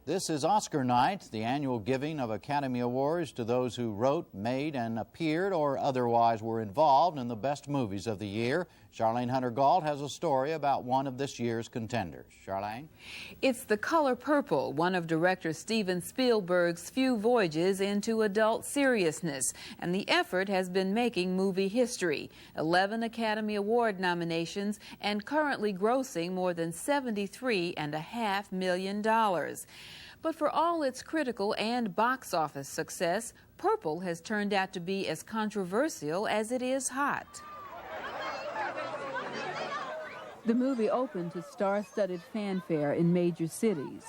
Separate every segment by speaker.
Speaker 1: This is Oscar night, the annual giving of Academy Awards to those who wrote, made, and appeared or otherwise were involved in the best movies of the year. Charlene Hunter-Gault has a story about one of this year's contenders. Charlene?
Speaker 2: It's The Color Purple, one of director Steven Spielberg's few voyages into adult seriousness, and the effort has been making movie history. 11 Academy Award nominations and currently grossing more than $73.5 million. But for all its critical and box office success, Purple has turned out to be as controversial as it is hot. The movie opened to star-studded fanfare in major cities.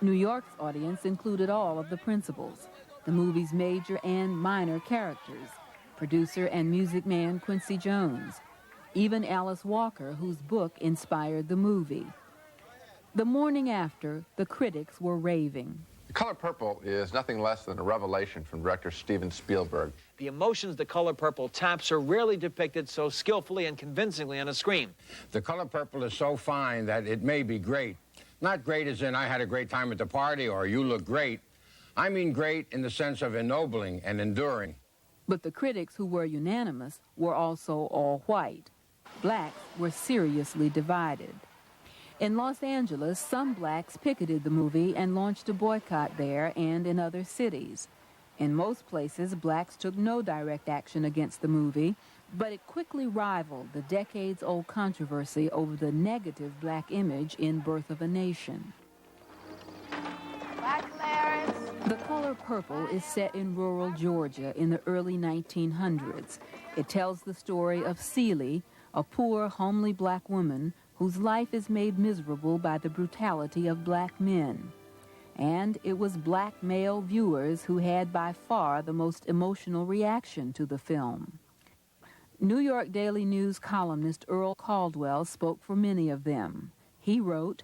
Speaker 2: New York's audience included all of the principals, the movie's major and minor characters, producer and music man Quincy Jones, even Alice Walker, whose book inspired the movie. The morning after, the critics were raving.
Speaker 3: The Color Purple is nothing less than a revelation from director Steven Spielberg.
Speaker 4: The emotions The Color Purple taps are rarely depicted so skillfully and convincingly on a screen.
Speaker 5: The Color Purple is so fine that it may be great. Not great as in I had a great time at the party or you look great. I mean great in the sense of ennobling and enduring.
Speaker 2: But the critics, who were unanimous, were also all white. Blacks were seriously divided. In Los Angeles, some blacks picketed the movie and launched a boycott there and in other cities. In most places, blacks took no direct action against the movie, but it quickly rivaled the decades-old controversy over the negative black image in Birth of a Nation.
Speaker 6: Black Clarence.
Speaker 2: The Color Purple is set in rural Georgia in the early 1900s. It tells the story of Celie, a poor, homely black woman whose life is made miserable by the brutality of black men. And it was black male viewers who had by far the most emotional reaction to the film. New York Daily News columnist Earl Caldwell spoke for many of them. He wrote,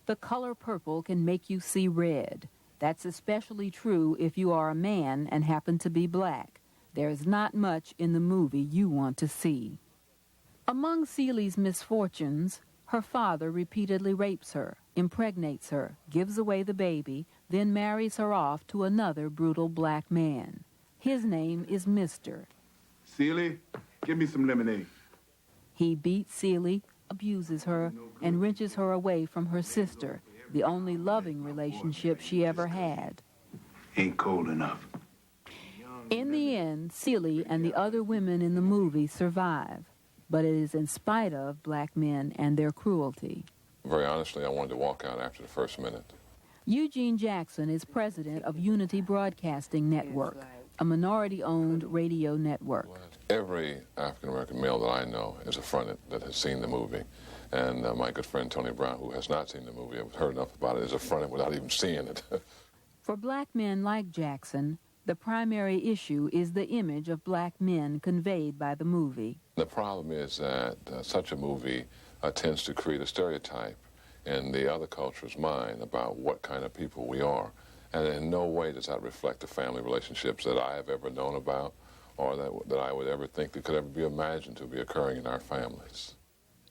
Speaker 2: "The Color Purple can make you see red. That's especially true if you are a man and happen to be black. There is not much in the movie you want to see." Among Celie's misfortunes, her father repeatedly rapes her, impregnates her, gives away the baby, then marries her off to another brutal black man. His name is Mr.
Speaker 7: Celie, give me some lemonade.
Speaker 2: He beats Celie, abuses her, and wrenches her away from her sister, the only loving relationship she ever had.
Speaker 7: Ain't cold enough.
Speaker 2: In the end, Celie and the other women in the movie survive, but it is in spite of black men and their cruelty.
Speaker 8: Very honestly, I wanted to walk out after the first minute.
Speaker 2: Eugene Jackson is president of Unity Broadcasting Network, a minority-owned radio network.
Speaker 8: Every African-American male that I know is affronted that has seen the movie. And my good friend Tony Brown, who has not seen the movie, I've heard enough about it, is affronted without even seeing it.
Speaker 2: For black men like Jackson, the primary issue is the image of black men conveyed by the movie.
Speaker 8: The problem is that such a movie tends to create a stereotype in the other culture's mind about what kind of people we are. And in no way does that reflect the family relationships that I have ever known about or that I would ever think that could ever be imagined to be occurring in our families.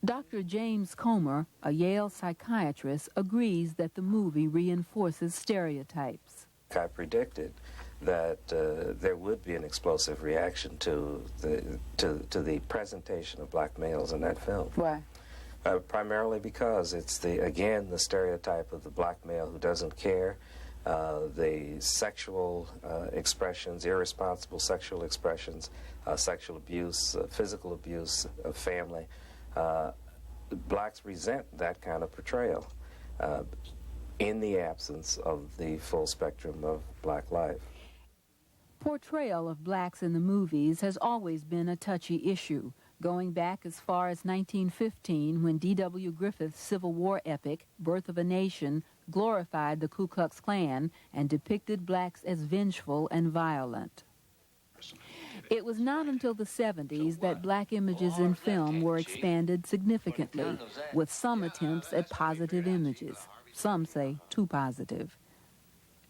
Speaker 2: Dr. James Comer, a Yale psychiatrist, agrees that the movie reinforces stereotypes.
Speaker 9: I predicted that there would be an explosive reaction to the presentation of black males in that film.
Speaker 2: Why?
Speaker 9: Primarily because it's again the stereotype of the black male who doesn't care, the sexual expressions, irresponsible sexual expressions, sexual abuse, physical abuse of family. Blacks resent that kind of portrayal in the absence of the full spectrum of black life.
Speaker 2: Portrayal of blacks in the movies has always been a touchy issue, going back as far as 1915 when D.W. Griffith's Civil War epic, Birth of a Nation, glorified the Ku Klux Klan and depicted blacks as vengeful and violent. It was not until the 70s that black images in film were expanded significantly, with some attempts at positive images. Some say too positive.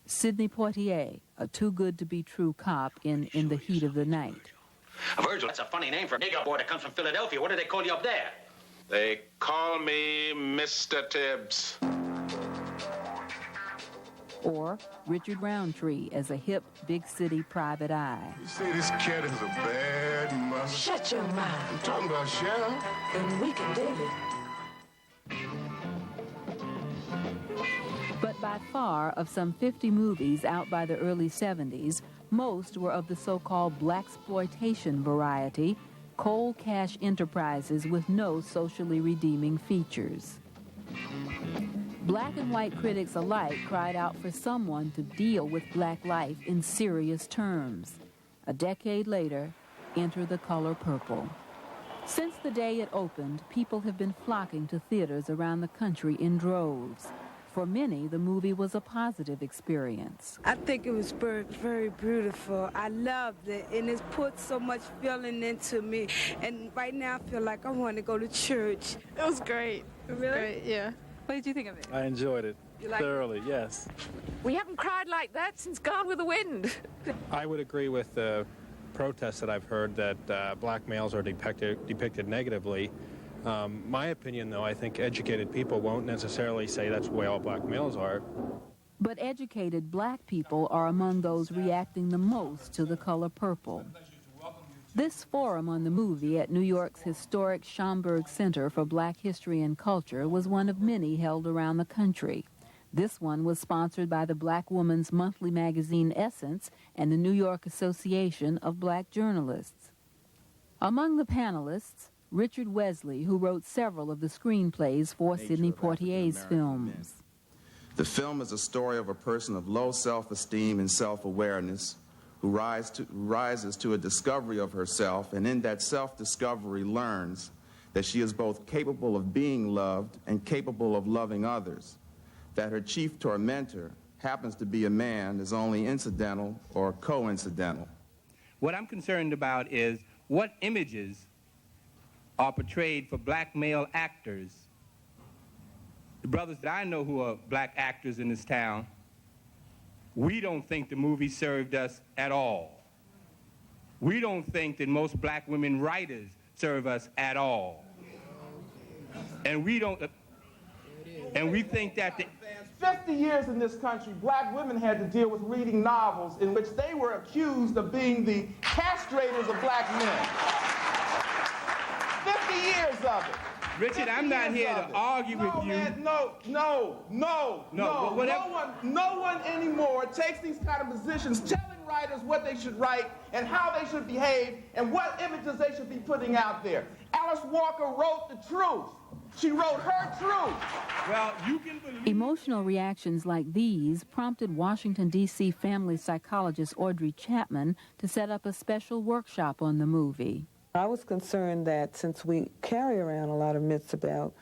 Speaker 2: Sidney Poitier, a too-good-to-be-true cop in The Heat of the Night.
Speaker 10: Virgil, that's a funny name for a nigger boy that comes from Philadelphia. What do they call you up there?
Speaker 7: They call me Mr. Tibbs.
Speaker 2: or Richard Roundtree as a hip, big-city private eye.
Speaker 6: You say this cat is a bad mother?
Speaker 11: Shut your mouth.
Speaker 6: I'm talking about Sheriff.
Speaker 11: And we can dig it.
Speaker 2: But by far, of some 50 movies out by the early 70s, most were of the so-called blaxploitation variety, cold cash enterprises with no socially redeeming features. Black and white critics alike cried out for someone to deal with black life in serious terms. A decade later, enter The Color Purple. Since the day it opened, people have been flocking to theaters around the country in droves. For many, the movie was a positive experience.
Speaker 12: I think it was very, very beautiful. I loved it, and it put so much feeling into me. And right now, I feel like I want to go to church.
Speaker 13: It was great.
Speaker 12: It was really?
Speaker 13: Great, yeah. What did you think of it?
Speaker 14: I enjoyed it thoroughly, yes.
Speaker 13: We haven't cried like that since Gone with the Wind.
Speaker 14: I would agree with the protests that I've heard that black males are depicted negatively. My opinion, though, I think educated people won't necessarily say that's the way all black males are.
Speaker 2: But educated black people are among those reacting the most to The Color Purple. This forum on the movie at New York's historic Schomburg Center for Black History and Culture was one of many held around the country. This one was sponsored by the Black Woman's monthly magazine Essence and the New York Association of Black Journalists. Among the panelists, Richard Wesley, who wrote several of the screenplays for Sidney Poitier's films.
Speaker 15: The film is a story of a person of low self-esteem and self-awareness who rises to a discovery of herself, and in that self-discovery learns that she is both capable of being loved and capable of loving others, that her chief tormentor happens to be a man is only incidental or coincidental.
Speaker 16: What I'm concerned about is what images are portrayed for black male actors. The brothers that I know who are black actors in this town, we don't think the movie served us at all. We don't think that most black women writers serve us at all. And we think that
Speaker 17: 50 years in this country, black women had to deal with reading novels in which they were accused of being the castrators of black men. 50 years of it.
Speaker 16: Richard, I'm not here to argue with you.
Speaker 17: Man, no one anymore takes these kind of positions, telling writers what they should write and how they should behave and what images they should be putting out there. Alice Walker wrote the truth. She wrote her truth.
Speaker 16: Well, you can believe...
Speaker 2: Emotional reactions like these prompted Washington, D.C. family psychologist Audrey Chapman to set up a special workshop on the movie.
Speaker 18: I was concerned that since we carry around a lot of myths about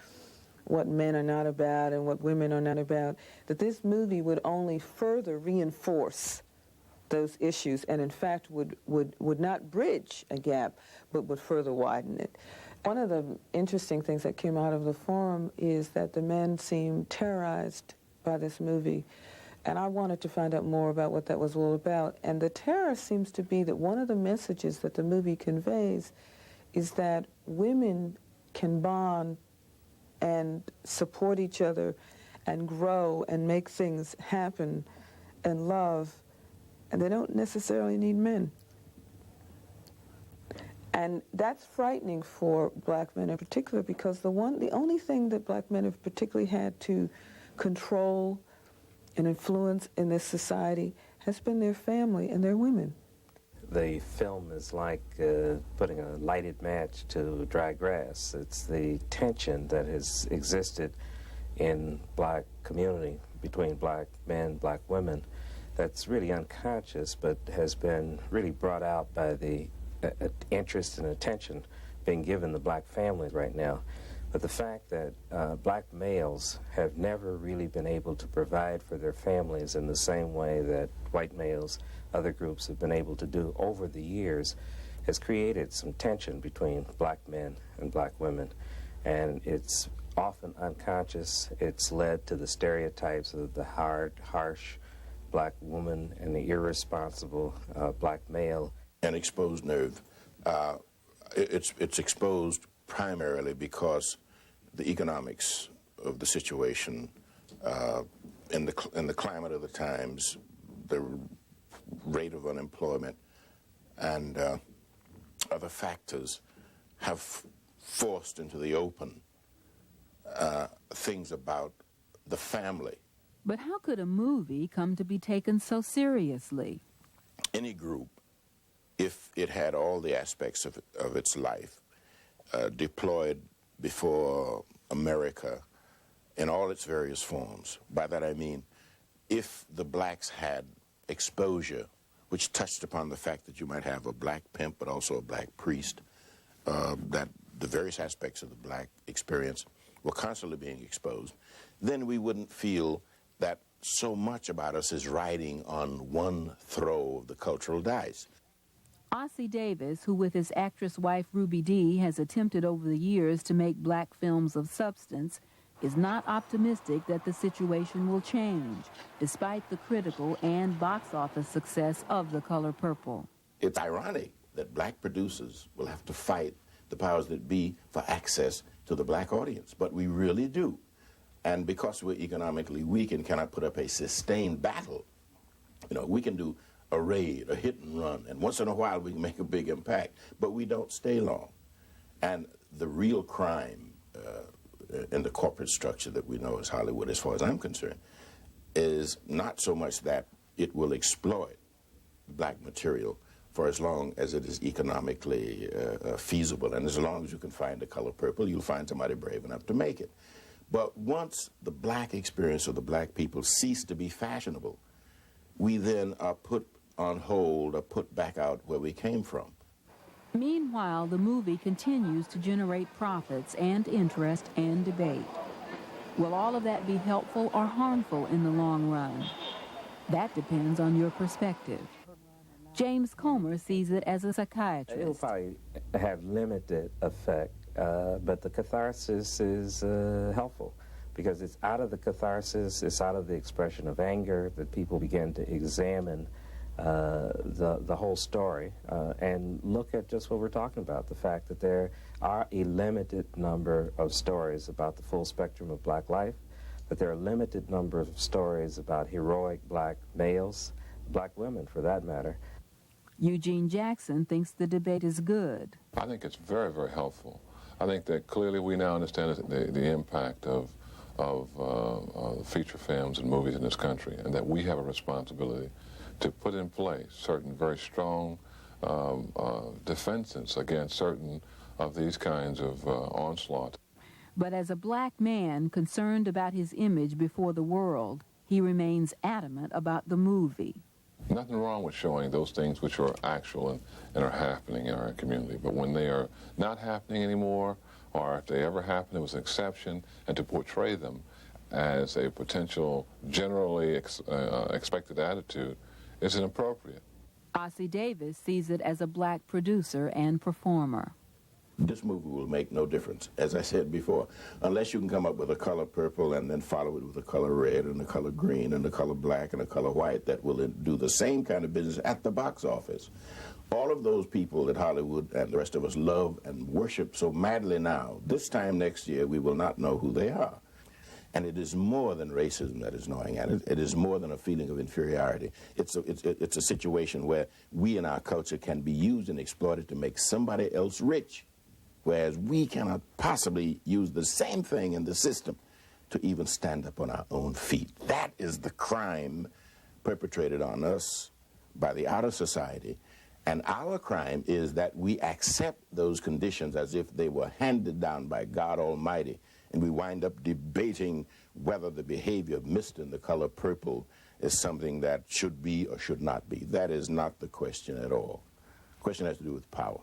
Speaker 18: what men are not about and what women are not about, that this movie would only further reinforce those issues and in fact would not bridge a gap, but would further widen it. One of the interesting things that came out of the forum is that the men seemed terrorized by this movie. And I wanted to find out more about what that was all about. And the terror seems to be that one of the messages that the movie conveys is that women can bond and support each other and grow and make things happen and love, and they don't necessarily need men. And that's frightening for black men in particular, because the only thing that black men have particularly had to control and influence in this society has been their family and their women.
Speaker 9: The film is like putting a lighted match to dry grass. It's the tension that has existed in black community between black men, black women, that's really unconscious but has been really brought out by the interest and attention being given to black families right now. But the fact that black males have never really been able to provide for their families in the same way that white males, other groups have been able to do over the years, has created some tension between black men and black women. And it's often unconscious. It's led to the stereotypes of the hard, harsh black woman and the irresponsible black male.
Speaker 6: An exposed nerve. It's exposed primarily because the economics of the situation in the climate of the times, the rate of unemployment and other factors have forced into the open things about the family.
Speaker 2: But how could a movie come to be taken so seriously?
Speaker 6: Any group, if it had all the aspects of its life deployed before America in all its various forms, by that I mean, if the blacks had exposure, which touched upon the fact that you might have a black pimp but also a black priest, that the various aspects of the black experience were constantly being exposed, then we wouldn't feel that so much about us is riding on one throw of the cultural dice.
Speaker 2: Ossie Davis, who with his actress wife Ruby Dee has attempted over the years to make black films of substance, is not optimistic that the situation will change, despite the critical and box office success of The Color Purple.
Speaker 6: It's ironic that black producers will have to fight the powers that be for access to the black audience, but we really do. And because we're economically weak and cannot put up a sustained battle, you know, we can do a raid, a hit and run, and once in a while we can make a big impact, but we don't stay long. And the real crime in the corporate structure that we know as Hollywood, as far as I'm concerned, is not so much that it will exploit black material for as long as it is economically feasible, and as long as you can find The Color Purple, you'll find somebody brave enough to make it. But once the black experience of the black people cease to be fashionable, we then are put on hold or put back out where we came from.
Speaker 2: Meanwhile, the movie continues to generate profits and interest and debate. Will all of that be helpful or harmful in the long run? That depends on your perspective. James Comer sees it as a psychiatrist.
Speaker 9: It'll probably have limited effect, but the catharsis is helpful, because it's out of the catharsis, it's out of the expression of anger that people begin to examine the whole story and look at just what we're talking about, the fact that there are a limited number of stories about the full spectrum of black life, that there are a limited number of stories about heroic black males, black women for that matter.
Speaker 2: Eugene Jackson thinks the debate is good.
Speaker 8: I think it's very, very helpful. I think that clearly we now understand the impact of feature films and movies in this country, and that we have a responsibility to put in place certain very strong defenses against certain of these kinds of onslaught.
Speaker 2: But as a black man concerned about his image before the world, he remains adamant about the movie.
Speaker 8: Nothing wrong with showing those things which are actual and are happening in our community, but when they are not happening anymore, or if they ever happen, it was an exception, and to portray them as a potential generally expected attitude is inappropriate.
Speaker 2: Ossie Davis sees it as a black producer and performer.
Speaker 6: This movie will make no difference, as I said before, unless you can come up with a color purple and then follow it with a color red and a color green and a color black and a color white that will do the same kind of business at the box office. All of those people that Hollywood and the rest of us love and worship so madly now, this time next year we will not know who they are. And it is more than racism that is gnawing at it. It is more than a feeling of inferiority. It's a situation where we in our culture can be used and exploited to make somebody else rich, whereas we cannot possibly use the same thing in the system to even stand up on our own feet. That is the crime perpetrated on us by the outer society. And our crime is that we accept those conditions as if they were handed down by God Almighty, and we wind up debating whether the behavior of Mr. in The Color Purple is something that should be or should not be. That is not the question at all. The question has to do with power.